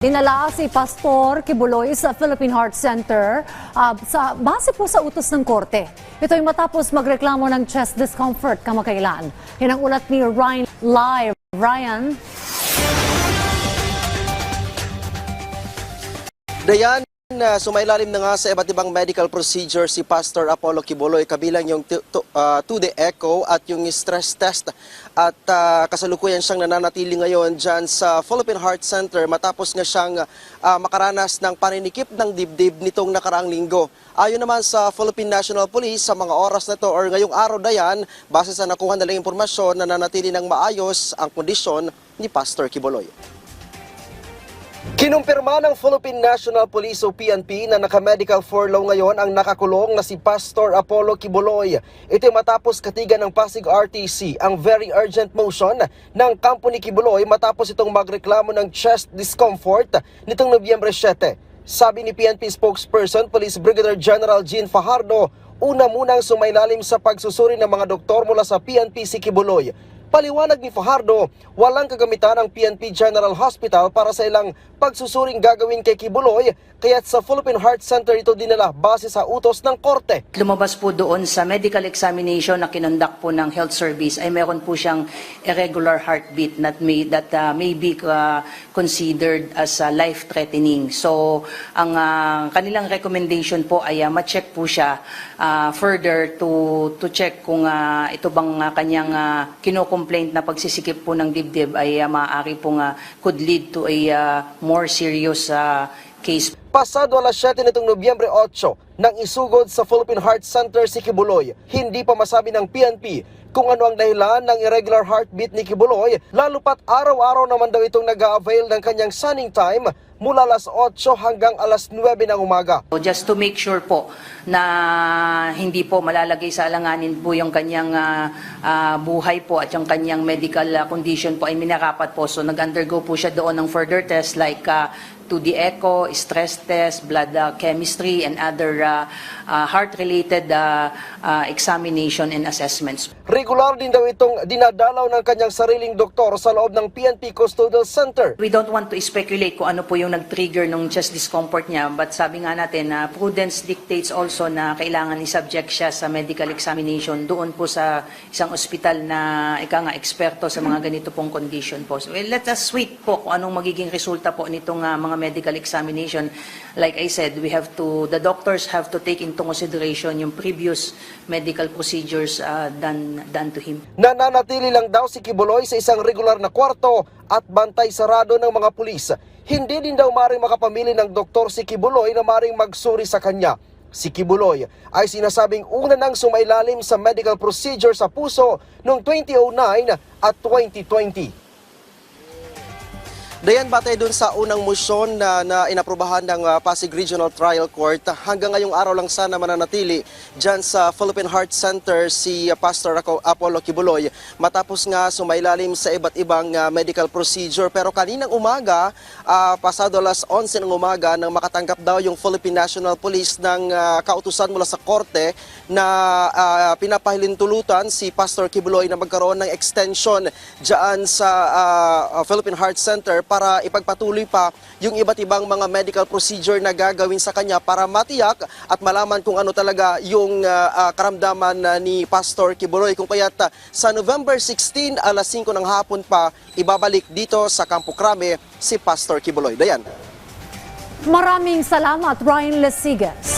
Dinala si Pastor Kibuloy sa Philippine Heart Center base po sa utos ng korte. Ito ay matapos magreklamo ng chest discomfort kamakailan. Yan ang ulat ni Ryan Live. Ryan? Dayan, sumailalim na nga sa iba't ibang medical procedure si Pastor Apollo Kibuloy, kabilang yung 2D echo at yung stress test. At kasalukuyan siyang nananatili ngayon dyan sa Philippine Heart Center matapos nga siyang makaranas ng paninikip ng dibdib nitong nakaraang linggo. Ayon naman sa Philippine National Police, sa mga oras na to or ngayong araw Dayan, base sa nakuha nalang impormasyon, nananatili ng maayos ang kondisyon ni Pastor Kibuloy. Kinumpirma ng Philippine National Police o PNP na naka-medical furlough ngayon ang nakakulong na si Pastor Apollo Kibuloy. Ito matapos katigan ng Pasig RTC ang very urgent motion ng kampo ni Kibuloy matapos itong magreklamo ng chest discomfort nitong Nobyembre 7. Sabi ni PNP spokesperson Police Brigadier General Jean Fajardo, una munang sumailalim sa pagsusuri ng mga doktor mula sa PNP si Kibuloy. Paliwanag ni Fajardo, walang kagamitan ng PNP General Hospital para sa ilang pagsusuring gagawin kay Kibuloy, kaya't sa Philippine Heart Center ito dinala base sa utos ng korte. Lumabas po doon sa medical examination na kinondak po ng health service ay meron po siyang irregular heartbeat that may be considered as life-threatening. So, ang kanilang recommendation po ay ma-check po siya further to check kung ito bang kanyang kino-complaint na pagsisikip po ng dibdib ay maaari pong could lead to a more serious case. Pasado alas 7 nitong Nobyembre 8 nang isugod sa Philippine Heart Center si Kibuloy. Hindi pa masabi ng PNP kung ano ang dahilan ng irregular heartbeat ni Kibuloy, lalo pat araw-araw naman daw itong nag-a-avail ng kanyang sunning time mula alas 8 hanggang alas 9 ng umaga. Just to make sure po na hindi po malalagay sa alanganin po yung kanyang buhay po at yung kanyang medical condition po ay minarapat po. So nag-undergo po siya doon ng further tests like 2D echo, stress test, blood chemistry, and other heart-related examination and assessments. Regular din daw itong dinadalaw ng kanyang sariling doktor sa loob ng PNP Custodial Center. We don't want to speculate kung ano po yung nag-trigger ng chest discomfort niya, but sabi nga natin na prudence dictates also na kailangan i-subject siya sa medical examination doon po sa isang ospital na eksperto sa mga ganito pong condition po. So let us wait po kung anong magiging resulta po nitong mga medical examination. Like I said, the doctors have to take into consideration yung previous medical procedures done to him. Nananatili lang daw si Kibuloy sa isang regular na kwarto at bantay sarado ng mga pulis. Hindi din daw maring makapamili ng doktor si Kibuloy na maring magsuri sa kanya. Si Kibuloy ay sinasabing una nang sumailalim sa medical procedure sa puso noong 2009 at 2020. Dayan, batay dun sa unang motion na inaprubahan ng Pasig Regional Trial Court, hanggang ngayong araw lang sana mananatili dyan sa Philippine Heart Center si Pastor Apollo Kibuloy matapos nga sumailalim sa iba't ibang medical procedure. Pero kaninang umaga, pasado alas 11 ng umaga, nang makatanggap daw yung Philippine National Police ng kautusan mula sa korte na pinapahilintulutan si Pastor Kibuloy na magkaroon ng extension dyan sa Philippine Heart Center para ipagpatuloy pa yung iba't ibang mga medical procedure na gagawin sa kanya para matiyak at malaman kung ano talaga yung karamdaman ni Pastor Kibuloy. Kung kaya't sa November 16, alas 5 ng hapon pa, ibabalik dito sa Campo Crame si Pastor Kibuloy. Dayan. Maraming salamat, Ryan Lesigas.